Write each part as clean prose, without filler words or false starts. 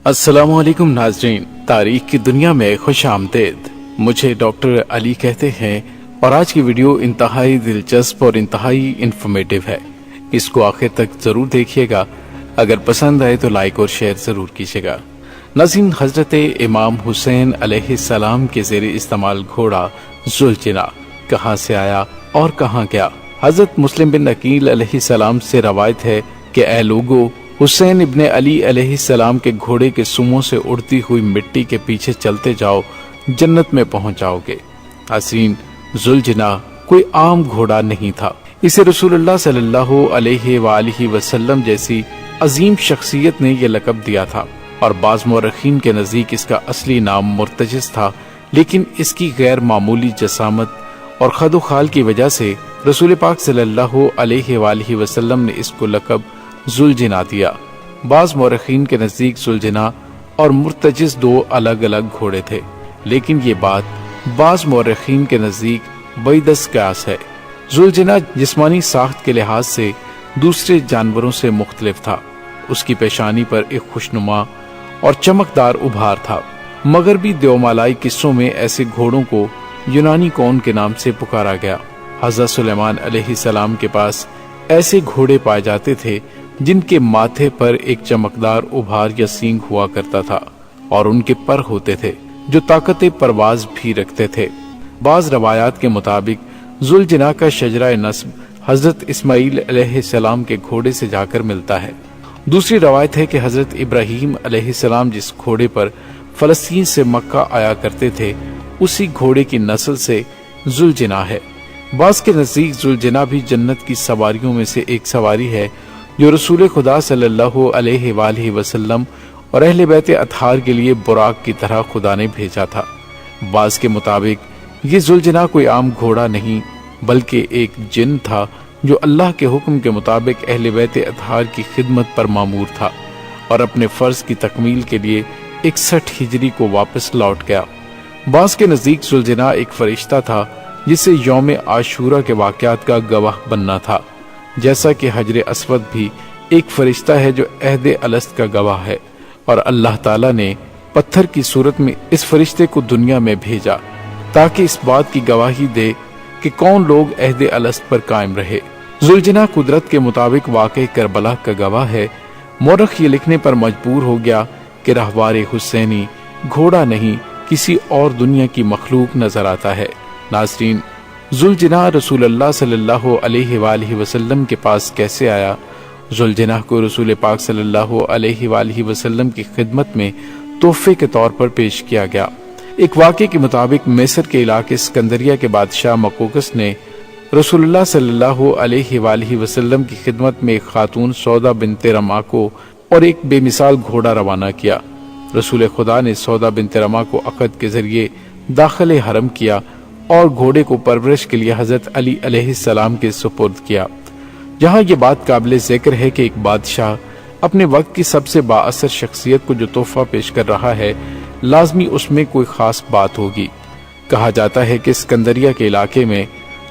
السلام علیکم ناظرین، تاریخ کی دنیا میں خوش آمدید۔ مجھے ڈاکٹر علی کہتے ہیں اور آج کی ویڈیو انتہائی دلچسپ اور انتہائی انفارمیٹیو ہے۔ اس کو آخر تک ضرور دیکھیے گا، اگر پسند آئے تو لائک اور شیئر ضرور کیجیے گا۔ ناظرین، حضرت امام حسین علیہ السلام کے زیر استعمال گھوڑا ذوالجناح کہاں سے آیا اور کہاں گیا؟ حضرت مسلم بن عقیل علیہ السلام سے روایت ہے کہ اے لوگو، حسین ابن علی علیہ السلام کے گھوڑے کے سموں سے اڑتی ہوئی مٹی کے پیچھے چلتے جاؤ، جنت میں پہنچ جاؤ گے۔ حسین ذوالجناح کوئی عام گھوڑا نہیں تھا، اسے رسول اللہ صلی اللہ علیہ وآلہ وسلم جیسی عظیم شخصیت نے یہ لقب دیا تھا، اور بعض مورخین کے نزدیک اس کا اصلی نام مرتجز تھا، لیکن اس کی غیر معمولی جسامت اور خد و خال کی وجہ سے رسول پاک صلی اللہ علیہ وآلہ وسلم نے اس کو لقب ذوالجناح دیا۔ بعض مورخین کے نزدیک ذوالجناح اور مرتجز دو الگ الگ گھوڑے تھے، لیکن یہ بات بعض مورخین کے نزدیک بعید قیاس ہے۔ ذوالجناح جسمانی ساخت کے لحاظ سے دوسرے جانوروں سے مختلف تھا۔ اس کی پیشانی پر ایک خوشنما اور چمکدار ابھار تھا۔ مغربی دیومالائی قصوں میں ایسے گھوڑوں کو یونانی کون کے نام سے پکارا گیا۔ حضرت سلیمان علیہ السلام کے پاس ایسے گھوڑے پائے جاتے تھے جن کے ماتھے پر ایک چمکدار ابھار یا سینگ ہوا کرتا تھا، اور ان کے پر ہوتے تھے جو طاقت پرواز بھی رکھتے تھے۔ بعض روایات کے مطابق ذوالجناح کا شجرہ نسب حضرت اسماعیل علیہ السلام کے گھوڑے سے جا کر ملتا ہے۔ دوسری روایت ہے کہ حضرت ابراہیم علیہ السلام جس گھوڑے پر فلسطین سے مکہ آیا کرتے تھے، اسی گھوڑے کی نسل سے ذوالجناح ہے۔ بعض کے نزدیک ذوالجناح بھی جنت کی سواریوں میں سے ایک سواری ہے جو رسول خدا صلی اللہ علیہ وآلہ وسلم اور اہل بیت اطہار کے لیے براق کی طرح خدا نے بھیجا تھا۔ بعض کے مطابق یہ ذوالجناح کوئی عام گھوڑا نہیں بلکہ ایک جن تھا جو اللہ کے حکم کے مطابق اہل بیت اطہار کی خدمت پر مامور تھا، اور اپنے فرض کی تکمیل کے لیے 61 ہجری کو واپس لوٹ گیا۔ بعض کے نزدیک ذوالجناح ایک فرشتہ تھا جسے یوم عاشورہ کے واقعات کا گواہ بننا تھا، جیسا کہ حجر اسود بھی ایک فرشتہ ہے جو عہد الست کا گواہ ہے، اور اللہ تعالیٰ نے پتھر کی صورت میں اس فرشتے کو دنیا میں بھیجا تاکہ اس بات کی گواہی دے کہ کون لوگ عہد الست پر قائم رہے۔ ذوالجناح قدرت کے مطابق واقع کربلا کا گواہ ہے۔ مورخ یہ لکھنے پر مجبور ہو گیا کہ راہوار حسینی گھوڑا نہیں، کسی اور دنیا کی مخلوق نظر آتا ہے۔ ناظرین، ذوالجناح رسول اللہ صلی اللہ علیہ وآلہ وسلم کے پاس کیسے آیا؟ ذوالجناح کو رسول پاک صلی اللہ علیہ وآلہ وسلم کی خدمت میں تحفے کے طور پر پیش کیا گیا۔ ایک واقعے کے مطابق مصر کے علاقے اسکندریہ کے بادشاہ مقوقس نے رسول اللہ صلی اللہ علیہ وآلہ وسلم کی خدمت میں ایک خاتون سودا بنت رما کو اور ایک بے مثال گھوڑا روانہ کیا۔ رسول خدا نے سودا بنت رما کو عقد کے ذریعے داخل حرم کیا اور گھوڑے کو پرورش کے لیے حضرت علی علیہ السلام کے سپرد کیا۔ جہاں یہ بات قابل ذکر ہے کہ ایک بادشاہ اپنے وقت کی سب سے با اثر شخصیت کو جو تحفہ پیش کر رہا ہے، لازمی اس میں کوئی خاص بات ہوگی۔ کہا جاتا ہے کہ اسکندریہ کے علاقے میں،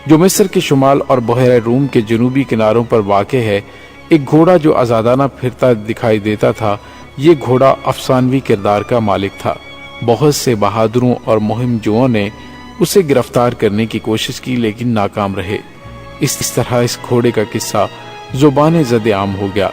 جو مصر کے شمال اور بحیرہ روم کے جنوبی کناروں پر واقع ہے، ایک گھوڑا جو آزادانہ پھرتا دکھائی دیتا تھا۔ یہ گھوڑا افسانوی کردار کا مالک تھا۔ بہت سے بہادروں اور مہم جوؤں نے اسے گرفتار کرنے کی کوشش کی، لیکن ناکام رہے۔ اس طرح اس گھوڑے کا قصہ زبان زد عام ہو گیا۔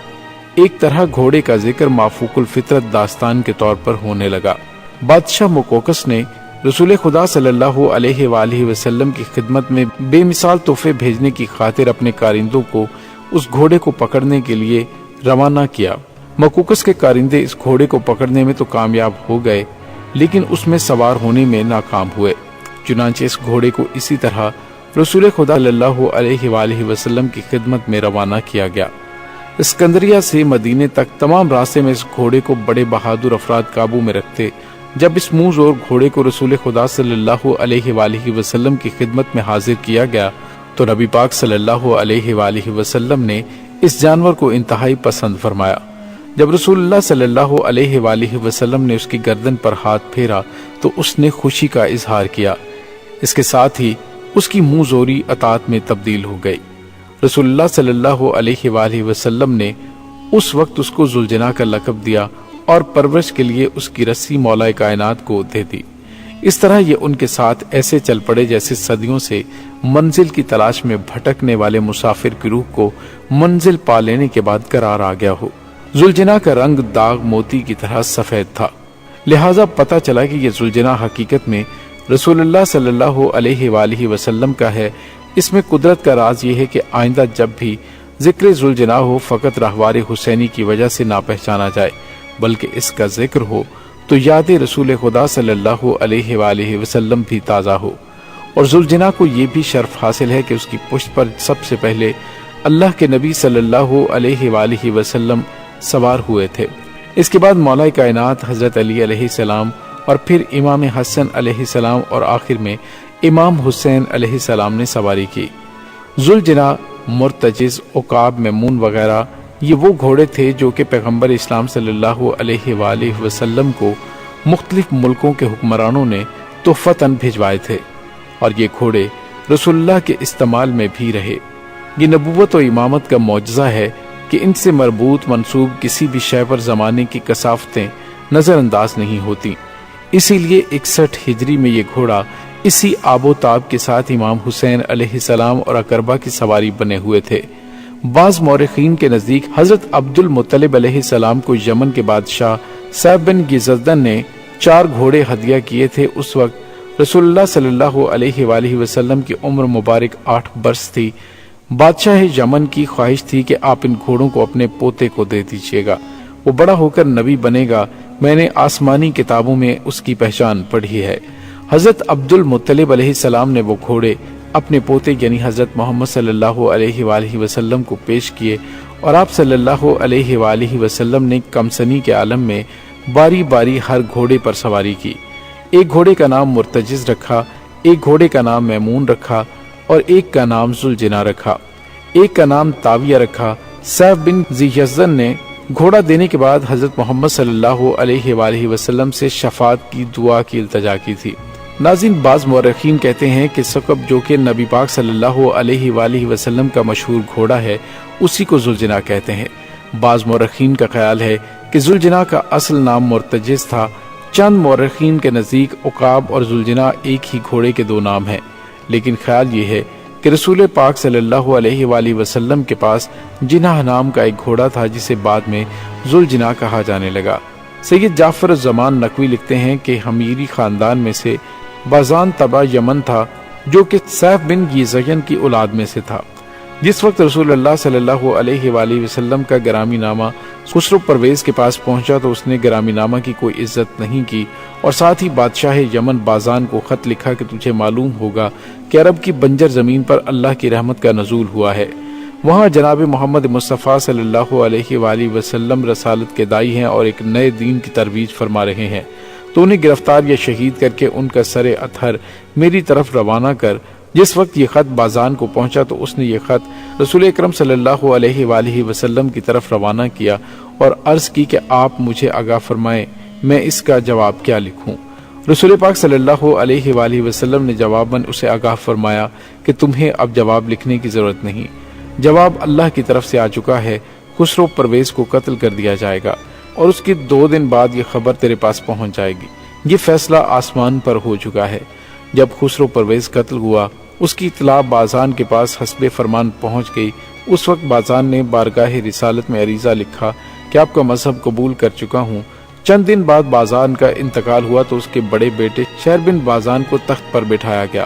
ایک طرح گھوڑے کا ذکر مافوق الفطرت داستان کے طور پر ہونے لگا۔ بادشاہ مقوقس نے رسول خدا صلی اللہ علیہ وآلہ وسلم کی خدمت میں بے مثال تحفے بھیجنے کی خاطر اپنے کارندوں کو اس گھوڑے کو پکڑنے کے لیے روانہ کیا۔ مقوقس کے کارندے اس گھوڑے کو پکڑنے میں تو کامیاب ہو گئے، لیکن اس میں سوار ہونے میں ناکام ہوئے۔ چنانچہ اس گھوڑے کو اسی طرح رسول خدا صلی اللہ علیہ وآلہ وسلم کی خدمت میں روانہ کیا گیا۔ اسکندریہ سے مدینے تک تمام راستے میں اس گھوڑے کو بڑے بہادر افراد قابو میں رکھتے۔ جب اس منہ زور گھوڑے کو رسول خدا صلی اللہ علیہ وآلہ وسلم کی خدمت میں حاضر کیا گیا تو نبی پاک صلی اللہ علیہ وآلہ وسلم نے اس جانور کو انتہائی پسند فرمایا۔ جب رسول اللہ صلی اللہ علیہ وآلہ وسلم نے اس کی گردن پر ہاتھ پھیرا تو اس نے خوشی کا اظہار کیا۔ اس کے ساتھ ہی اس کی منہ زوری اطاعت میں تبدیل ہو گئی۔ رسول اللہ صلی اللہ علیہ وآلہ وسلم نے اس وقت اس کو ذوالجناح کا لقب دیا اور پرورش کے لیے اس کی رسی مولا کائنات کو دے دی۔ اس طرح یہ ان کے ساتھ ایسے چل پڑے جیسے صدیوں سے منزل کی تلاش میں بھٹکنے والے مسافر کی روح کو منزل پا لینے کے بعد قرار آ گیا ہو۔ ذوالجناح کا رنگ داغ موتی کی طرح سفید تھا، لہٰذا پتہ چلا کہ یہ ذوالجناح حقیقت میں رسول اللہ صلی اللہ علیہ وآلہ وسلم کا ہے۔ اس میں قدرت کا راز یہ ہے کہ آئندہ جب بھی ذکر ذوالجناح ہو فقط راہوار حسینی کی وجہ سے نہ پہچانا جائے، بلکہ اس کا ذکر ہو تو یاد رسول خدا صلی اللہ علیہ وآلہ وسلم بھی تازہ ہو۔ اور ذوالجناح کو یہ بھی شرف حاصل ہے کہ اس کی پشت پر سب سے پہلے اللہ کے نبی صلی اللہ علیہ وآلہ وسلم سوار ہوئے تھے۔ اس کے بعد مولا کائنات حضرت علی علیہ السلام، اور پھر امام حسن علیہ السلام، اور آخر میں امام حسین علیہ السلام نے سواری کی۔ ذوالجناح، مرتجز، عقاب، میمون وغیرہ یہ وہ گھوڑے تھے جو کہ پیغمبر اسلام صلی اللہ علیہ وآلہ وسلم کو مختلف ملکوں کے حکمرانوں نے تحفتاً بھجوائے تھے، اور یہ گھوڑے رسول اللہ کے استعمال میں بھی رہے۔ یہ نبوت و امامت کا معجزہ ہے کہ ان سے مربوط منسوب کسی بھی شے پر زمانے کی کثافتیں نظر انداز نہیں ہوتی۔ اسی لیے 61 ہجری میں یہ گھوڑا اسی آب و تاب کے ساتھ امام حسین علیہ السلام اور اقربا کی سواری بنے ہوئے تھے۔ بعض مورخین کے نزدیک حضرت عبد المطلب علیہ السلام کو یمن کے بادشاہ سیف بن گزدن نے 4 گھوڑے ہدیہ کیے تھے۔ اس وقت رسول اللہ صلی اللہ علیہ وآلہ وسلم کی عمر مبارک 8 برس تھی۔ بادشاہ یمن کی خواہش تھی کہ آپ ان گھوڑوں کو اپنے پوتے کو دے دیجیے گا، وہ بڑا ہو کر نبی بنے گا، میں نے آسمانی کتابوں میں اس کی پہچان پڑھی ہے۔ حضرت عبد المطلب علیہ السلام نے وہ گھوڑے اپنے پوتے یعنی حضرت محمد صلی اللہ علیہ وآلہ وسلم کو پیش کیے، اور آپ صلی اللہ علیہ وآلہ وسلم نے کمسنی کے عالم میں باری باری ہر گھوڑے پر سواری کی۔ ایک گھوڑے کا نام مرتجز رکھا، ایک گھوڑے کا نام میمون رکھا، اور ایک کا نام ذوالجناح رکھا، ایک کا نام تاویہ رکھا۔ سیف بن ذییزن نے گھوڑا دینے کے بعد حضرت محمد صلی اللہ علیہ وآلہ وسلم سے شفاعت کی دعا کی التجا کی تھی۔ ناظرین، بعض مورخین کہتے ہیں کہ ثقب جو کہ نبی پاک صلی اللہ علیہ وآلہ وسلم کا مشہور گھوڑا ہے اسی کو ذوالجناح کہتے ہیں۔ بعض مورخین کا خیال ہے کہ ذوالجناح کا اصل نام مرتجز تھا۔ چند مورخین کے نزدیک عقاب اور ذوالجناح ایک ہی گھوڑے کے 2 نام ہیں، لیکن خیال یہ ہے کہ رسول پاک صلی اللہ علیہ وآلہ وسلم کے پاس جناح نام کا ایک گھوڑا تھا جسے بعد میں ذوالجناح کہا جانے لگا۔ سید جعفر الزمان نقوی لکھتے ہیں کہ حمیری خاندان میں سے بازان تبع یمن تھا جو کہ سیف بن گیزین کی اولاد میں سے تھا۔ جس وقت رسول اللہ صلی اللہ علیہ وآلہ وسلم کا گرامی نامہ خسرو پرویز کے پاس پہنچا تو اس نے گرامی نامہ کی کوئی عزت نہیں کی، اور ساتھ ہی بادشاہ یمن بازان کو خط لکھا کہ تجھے معلوم ہوگا کہ عرب کی بنجر زمین پر اللہ کی رحمت کا نزول ہوا ہے، وہاں جناب محمد مصطفیٰ صلی اللہ علیہ وآلہ وسلم رسالت کے داعی ہیں اور ایک نئے دین کی ترویج فرما رہے ہیں، تو انہیں گرفتار یا شہید کر کے ان کا سر اطہر میری طرف روانہ کر۔ جس وقت یہ خط بازان کو پہنچا تو اس نے یہ خط رسول اکرم صلی اللہ علیہ وآلہ وسلم کی طرف روانہ کیا اور عرض کی کہ آپ مجھے آگاہ فرمائیں میں اس کا جواب کیا لکھوں۔ رسول پاک صلی اللہ علیہ وآلہ وسلم نے جواباً اسے آگاہ فرمایا کہ تمہیں اب جواب لکھنے کی ضرورت نہیں، جواب اللہ کی طرف سے آ چکا ہے، خسرو پرویز کو قتل کر دیا جائے گا اور اس کی 2 دن بعد یہ خبر تیرے پاس پہنچ جائے گی، یہ فیصلہ آسمان پر ہو چکا ہے۔ جب خسرو پرویز قتل ہوا اس کی اطلاع بازان کے پاس حسب فرمان پہنچ گئی۔ اس وقت بازان نے بارگاہ رسالت میں عریضہ لکھا کہ آپ کا مذہب قبول کر چکا ہوں۔ چند دن بعد بازان کا انتقال ہوا تو اس کے بڑے بیٹے شہر بن بازان کو تخت پر بٹھایا گیا۔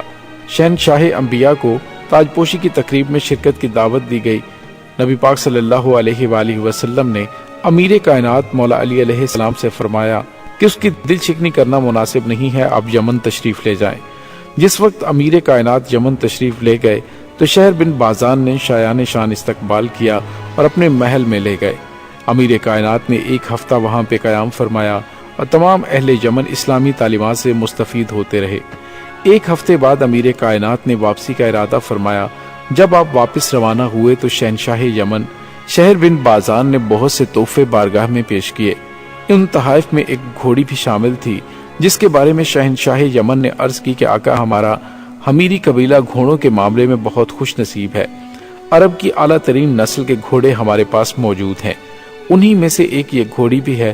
شہنشاہ انبیاء کو تاج پوشی کی تقریب میں شرکت کی دعوت دی گئی۔ نبی پاک صلی اللہ علیہ وآلہ وسلم نے امیر کائنات مولا علی علیہ السلام سے فرمایا کہ اس کی دل شکنی کرنا مناسب نہیں ہے، آپ یمن تشریف لے جائیں۔ جس وقت امیر کائنات یمن تشریف لے گئے تو شہر بن بازان نے شایان شان استقبال کیا اور اپنے محل میں لے گئے۔ امیر کائنات نے 1 ہفتہ وہاں پہ قیام فرمایا اور تمام اہل یمن اسلامی تعلیمات سے مستفید ہوتے رہے۔ 1 ہفتے بعد امیر کائنات نے واپسی کا ارادہ فرمایا۔ جب آپ واپس روانہ ہوئے تو شہنشاہ یمن شہر بن بازان نے بہت سے تحفے بارگاہ میں پیش کیے۔ ان تحائف میں ایک گھوڑی بھی شامل تھی جس کے بارے میں شہنشاہ یمن نے عرض کی کہ آقا ہمارا حمیری قبیلہ گھوڑوں کے معاملے میں بہت خوش نصیب ہے، عرب کی اعلیٰ ترین نسل کے گھوڑے ہمارے پاس موجود ہیں، انہی میں سے ایک یہ گھوڑی بھی ہے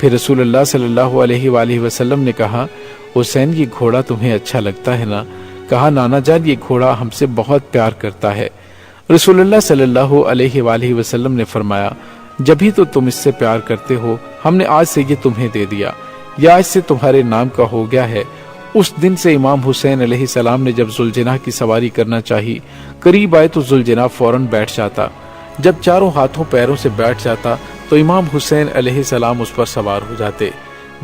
پھر رسول اللہ صلی اللہ علیہ وآلہ وسلم نے کہا حسین یہ گھوڑا تمہیں اچھا لگتا ہے نا؟ کہا نانا جان یہ گھوڑا ہم سے بہت پیار کرتا ہے۔ رسول اللہ صلی اللہ علیہ وآلہ وسلم نے فرمایا جبھی تو تم اس سے پیار کرتے ہو ہم نے آج سے یہ تمہیں دے دیا، یہ آج سے تمہارے نام کا ہو گیا ہے۔ اس دن سے امام حسین علیہ السلام نے جب ذوالجناح کی سواری کرنا چاہی، قریب آئے تو ذوالجناح فوراً بیٹھ جاتا۔ جب چاروں ہاتھوں پیروں سے بیٹھ جاتا تو امام حسین علیہ السلام اس پر سوار ہو جاتے۔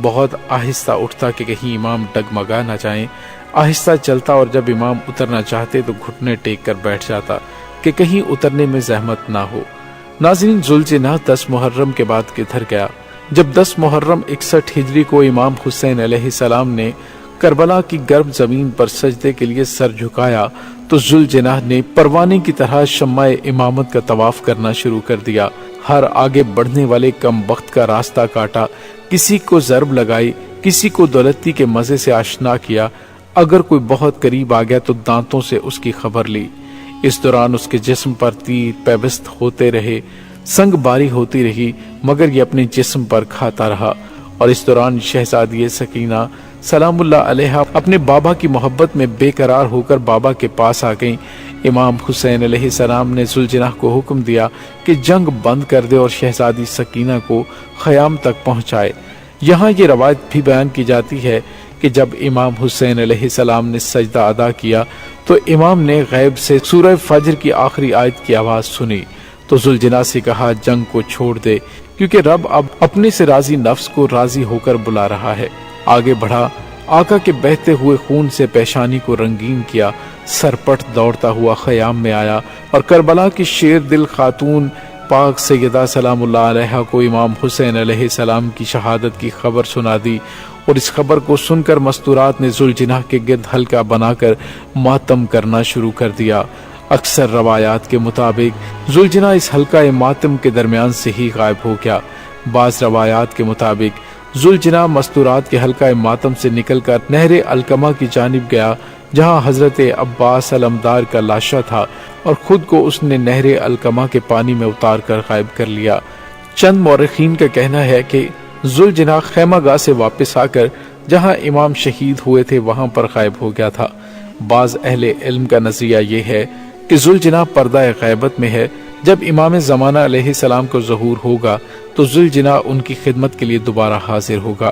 بہت آہستہ اٹھتا کہ کہیں امام ڈگمگا نہ جائیں، آہستہ چلتا اور جب امام اترنا چاہتے تو گھٹنے ٹیک کر بیٹھ جاتا کہ کہیں اترنے میں زحمت نہ ہو۔ ناظرین ذوالجناح 10 محرم کے بعد کدھر گیا؟ جب 10 محرم 61 ہجری کو امام حسین علیہ السلام نے کربلا کی گرم زمین پر سجدے کے لیے سر جھکایا تو ذوالجناح نے پروانے کی طرح شمع امامت کا طواف کرنا شروع کر دیا۔ ہر آگے بڑھنے والے کم بخت کا راستہ کاٹا، کسی کو ضرب لگائی، کسی کو دولتی کے مزے سے آشنا کیا، اگر کوئی بہت قریب آ گیا تو دانتوں سے اس کی خبر لی۔ اس دوران اس کے جسم پر تیر پیوست ہوتے رہے، سنگ باری ہوتی رہی، مگر یہ اپنے جسم پر کھاتا رہا۔ اور اس دوران شہزادی سکینہ سلام اللہ علیہا اپنے بابا کی محبت میں بے قرار ہو کر بابا کے پاس آ گئیں۔ امام حسین علیہ السلام نے ذوالجناح کو حکم دیا کہ جنگ بند کر دے اور شہزادی سکینہ کو خیام تک پہنچائے۔ یہاں یہ روایت بھی بیان کی جاتی ہے کہ جب امام حسین علیہ السلام نے سجدہ ادا کیا تو امام نے غیب سے سورہ فجر کی آخری آیت کی آواز سنی تو ذوالجناح سے کہا جنگ کو چھوڑ دے، کیونکہ رب اب اپنے سے راضی نفس کو راضی ہو کر بلا رہا ہے۔ آگے بڑھا، آقا کے بہتے ہوئے خون سے پیشانی کو رنگین کیا، سرپٹ دوڑتا ہوا خیام میں آیا اور کربلا کی شیر دل خاتون پاک سیدہ سلام اللہ علیہا کو امام حسین علیہ السلام کی شہادت کی خبر سنا دی۔ اور اس خبر کو سن کر مستورات نے ذوالجناح کے گرد حلقہ بنا کر ماتم کرنا شروع کر دیا۔ اکثر روایات کے مطابق ذوالجناح اس حلقہ ماتم کے درمیان سے ہی غائب ہو گیا۔ بعض روایات کے مطابق ذوالجناح مستورات کے حلقہ ماتم سے نکل کر نہر الکما کی جانب گیا، جہاں حضرت عباس علمدار کا لاشا تھا اور خود کو اس نے نہر الکما کے پانی میں اتار کر غائب کر لیا۔ چند مورخین کا کہنا ہے کہ ذوالجناح خیمہ گاہ سے واپس آ کر جہاں امام شہید ہوئے تھے وہاں پر غائب ہو گیا تھا۔ بعض اہل علم کا نظریہ یہ ہے کہ ذوالجناح پردہ غیبت میں ہے، جب امام زمانہ علیہ السلام کو ظہور ہوگا تو ذوالجناح ان کی خدمت کے لیے دوبارہ حاضر ہوگا۔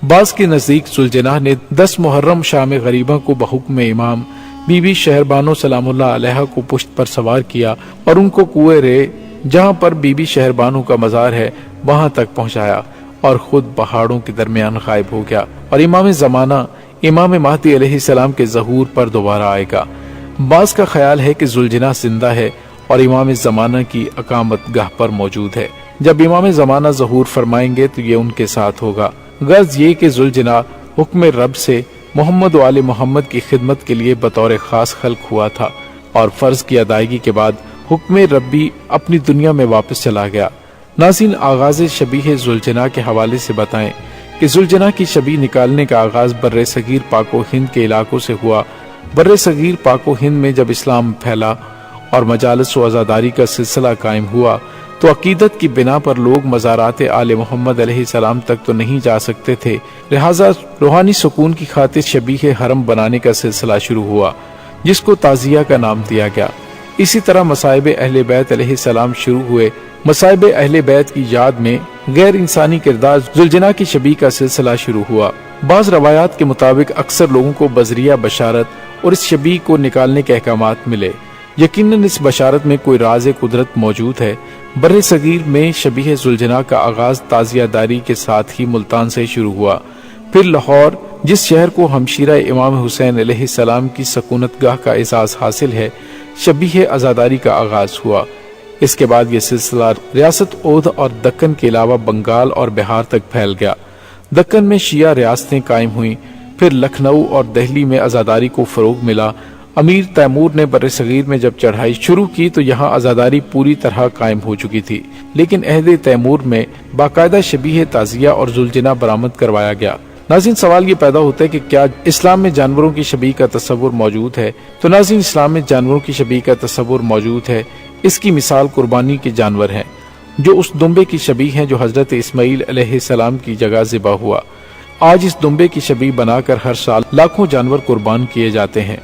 بعض کے نزدیک ذوالجناح نے 10 محرم شام غریبہ کو بحکم امام بی بی شہربانو سلام اللہ علیہ کو پشت پر سوار کیا اور ان کو کنویں رے جہاں پر بی بی شہربانو کا مزار ہے وہاں تک پہنچایا اور خود پہاڑوں کے درمیان غائب ہو گیا، اور امام زمانہ امام مہدی علیہ السلام کے ظہور پر دوبارہ آئے گا۔ بعض کا خیال ہے کہ ذوالجناح زندہ ہے اور امام زمانہ کی اقامت گاہ پر موجود ہے۔ جب امام زمانہ ظہور فرمائیں گے تو یہ ان کے ساتھ ہوگا۔ غرض یہ کہ ذوالجناح حکم رب سے محمد و آل محمد کی خدمت کے لیے بطور خاص خلق ہوا تھا، اور فرض کی ادائیگی کے بعد حکم ربی اپنی دنیا میں واپس چلا گیا۔ ناظرین، آغاز شبیہ ذوالجناح کے حوالے سے بتائیں کہ ذوالجناح کی شبیہ نکالنے کا آغاز بر صغیر پاک و ہند کے علاقوں سے ہوا۔ بر صغیر پاک و ہند میں جب اسلام پھیلا اور مجالس و عزاداری کا سلسلہ قائم ہوا تو عقیدت کی بنا پر لوگ مزارات آل محمد علیہ السلام تک تو نہیں جا سکتے تھے، لہٰذا روحانی سکون کی خاطر شبیہ حرم بنانے کا سلسلہ شروع ہوا، جس کو تعزیہ کا نام دیا گیا۔ اسی طرح مصائب اہل بیت علیہ السلام شروع ہوئے۔ مصائب اہل بیت کی یاد میں غیر انسانی کردار ذوالجناح کی شبیہ کا سلسلہ شروع ہوا۔ بعض روایات کے مطابق اکثر لوگوں کو بذریعہ بشارت اور اس شبیہ کو نکالنے کے احکامات ملے۔ یقیناً اس بشارت میں کوئی راز قدرت موجود ہے۔ بر صغیر میں شبیہ ذوالجناح کا آغاز تعزیہ داری کے ساتھ ہی ملتان سے شروع ہوا، پھر لاہور، جس شہر کو ہمشیرہ امام حسین علیہ السلام کی سکونت گاہ کا اعزاز حاصل ہے، شبیہ عزاداری کا آغاز ہوا۔ اس کے بعد یہ سلسلہ ریاست اودھ اور دکن کے علاوہ بنگال اور بہار تک پھیل گیا۔ دکن میں شیعہ ریاستیں قائم ہوئیں، پھر لکھنؤ اور دہلی میں عزاداری کو فروغ ملا۔ امیر تیمور نے بر صغیر میں جب چڑھائی شروع کی تو یہاں عزاداری پوری طرح قائم ہو چکی تھی، لیکن عہد تیمور میں باقاعدہ شبیہ تعزیہ اور ذوالجناح برآمد کروایا گیا۔ ناظرین، سوال یہ پیدا ہوتا ہے کہ کیا اسلام میں جانوروں کی شبیہ کا تصور موجود ہے؟ تو ناظرین، اسلام میں جانوروں کی شبیہ کا تصور موجود ہے۔ اس کی مثال قربانی کے جانور ہیں۔ جو اس دمبے کی شبیہ ہیں جو حضرت اسماعیل علیہ السلام کی جگہ ذبح ہوا۔ آج اس دمبے کی شبیہ بنا کر ہر سال لاکھوں جانور قربان کیے جاتے ہیں،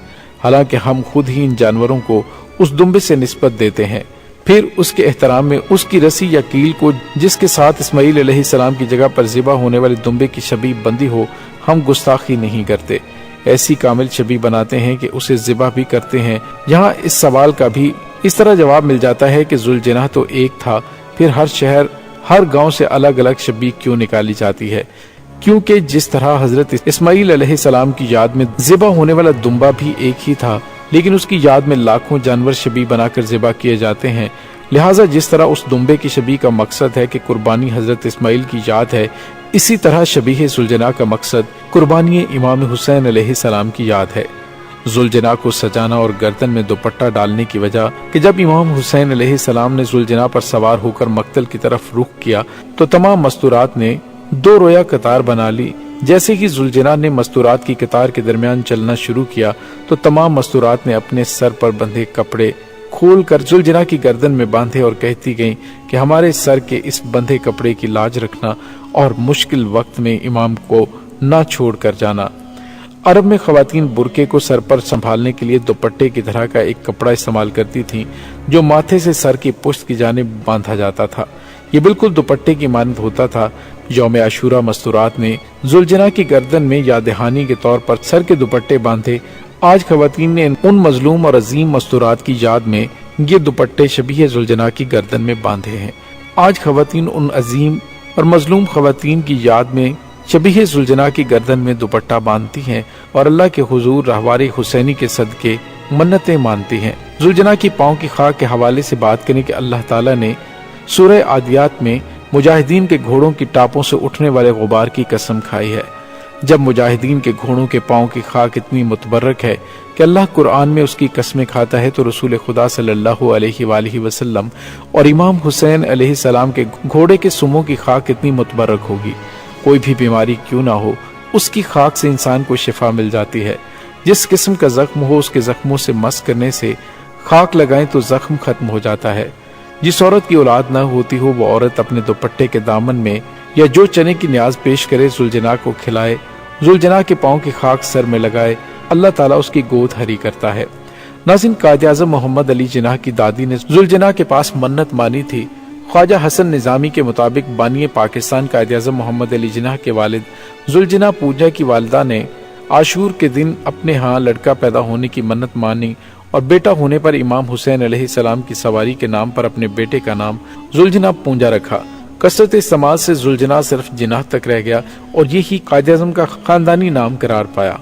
حالانکہ ہم خود ہی ان جانوروں کو اس دمبے سے نسبت دیتے ہیں۔ پھر اس کے احترام میں اس کی رسی یا کیل کو جس کے ساتھ اسماعیل علیہ السلام کی جگہ پر ذبح ہونے والے دمبے کی شبیہ بندی ہو، ہم گستاخی نہیں کرتے، ایسی کامل شبیہ بناتے ہیں کہ اسے ذبح بھی کرتے ہیں۔ یہاں اس سوال کا بھی اس طرح جواب مل جاتا ہے کہ ذوالجناح تو ایک تھا، پھر ہر شہر ہر گاؤں سے الگ الگ شبیہ کیوں نکالی جاتی ہے؟ کیونکہ جس طرح حضرت اسماعیل علیہ السلام کی یاد میں ذبح ہونے والا دمبا بھی ایک ہی تھا، لیکن اس کی یاد میں لاکھوں جانور شبیہ بنا کر ذبح کیے جاتے ہیں، لہٰذا جس طرح اس دمبے کی شبیہ کا مقصد ہے کہ قربانی حضرت اسماعیل کی یاد ہے، اسی طرح شبیہ ذوالجناح کا مقصد قربانی امام حسین علیہ السلام کی یاد ہے۔ ذوالجناح کو سجانا اور گردن میں دوپٹہ ڈالنے کی وجہ کہ جب امام حسین علیہ السلام نے ذوالجناح پر سوار ہو کر مقتل کی طرف رخ کیا تو تمام مستورات نے دو رویا قطار بنا لی۔ جیسے ہی ذوالجناح نے مستورات کی قطار کے درمیان چلنا شروع کیا تو تمام مستورات نے اپنے سر پر بندھے کپڑے کھول کر ذوالجناح کی گردن میں باندھے اور کہتی گئیں کہ ہمارے سر کے اس بندھے کپڑے کی لاج رکھنا اور مشکل وقت میں امام کو نہ چھوڑ کر جانا۔ عرب میں خواتین برقعے کو سر پر سنبھالنے کے لیے دوپٹے کی طرح کا ایک کپڑا استعمال کرتی تھیں جو ماتھے سے سر کی پشت کی جانب باندھا جاتا تھا، یہ بالکل دوپٹے کی مانند ہوتا تھا۔ یوم عاشورہ مستورات نے ذوالجناح کی گردن میں یاد دہانی کے طور پر سر کے دوپٹے باندھے۔ آج خواتین نے ان مظلوم اور عظیم مستورات کی یاد میں یہ دوپٹے شبیہ ذوالجناح کی گردن میں باندھے ہیں۔ آج خواتین ان عظیم اور مظلوم خواتین کی یاد میں شبیہ ذوالجناح کی گردن میں دوپٹہ باندھتی ہیں اور اللہ کے حضور رہوار حسینی کے صدقے منتیں مانتی ہیں۔ ذوالجناح کی پاؤں کی خاک کے حوالے سے بات کریں کہ اللہ تعالیٰ نے سورہ عادیات میں مجاہدین کے گھوڑوں کی ٹاپوں سے اٹھنے والے غبار کی قسم کھائی ہے۔ جب مجاہدین کے گھوڑوں کے پاؤں کی خاک اتنی متبرک ہے کہ اللہ قرآن میں اس کی قسمیں کھاتا ہے، تو رسول خدا صلی اللہ علیہ وآلہ وسلم اور امام حسین علیہ السلام کے گھوڑے کے سموں کی خاک اتنی متبرک ہوگی۔ کوئی بھی بیماری کیوں نہ ہو، اس کی خاک سے انسان کو شفا مل جاتی ہے۔ جس قسم کا زخم ہو، اس کے زخموں سے مس کرنے سے خاک لگائیں تو زخم ختم ہو جاتا ہے۔ جس عورت کی اولاد نہ ہوتی ہو، وہ عورت اپنے دوپٹے کے دامن میں یا جو چنے کی نیاز پیش کرے ذوالجناح کو کھلائے، ذوالجناح کے پاؤں کی خاک سر میں لگائے، اللہ تعالیٰ اس کی گود ہری کرتا ہے۔ ناظرین، قائد اعظم محمد علی جناح کی دادی نے ذوالجناح کے پاس منت مانی تھی۔ خواجہ حسن نظامی کے مطابق بانی پاکستان قائد اعظم محمد علی جناح کے والد ذوالجناح پوجا کی والدہ نے عاشور کے دن اپنے ہاں لڑکا پیدا ہونے کی منت مانی اور بیٹا ہونے پر امام حسین علیہ السلام کی سواری کے نام پر اپنے بیٹے کا نام ذوالجناح پونجا رکھا۔ کثرت استعمال سے ذوالجناح صرف جناح تک رہ گیا اور یہی قائد اعظم کا خاندانی نام قرار پایا۔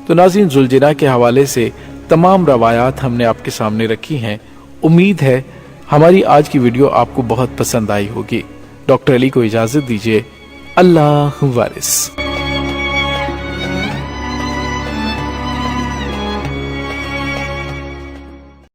تو ناظرین، ذوالجناح کے حوالے سے تمام روایات ہم نے آپ کے سامنے رکھی ہیں۔ امید ہے ہماری آج کی ویڈیو آپ کو بہت پسند آئی ہوگی۔ ڈاکٹر علی کو اجازت دیجیے۔ اللہ وارث۔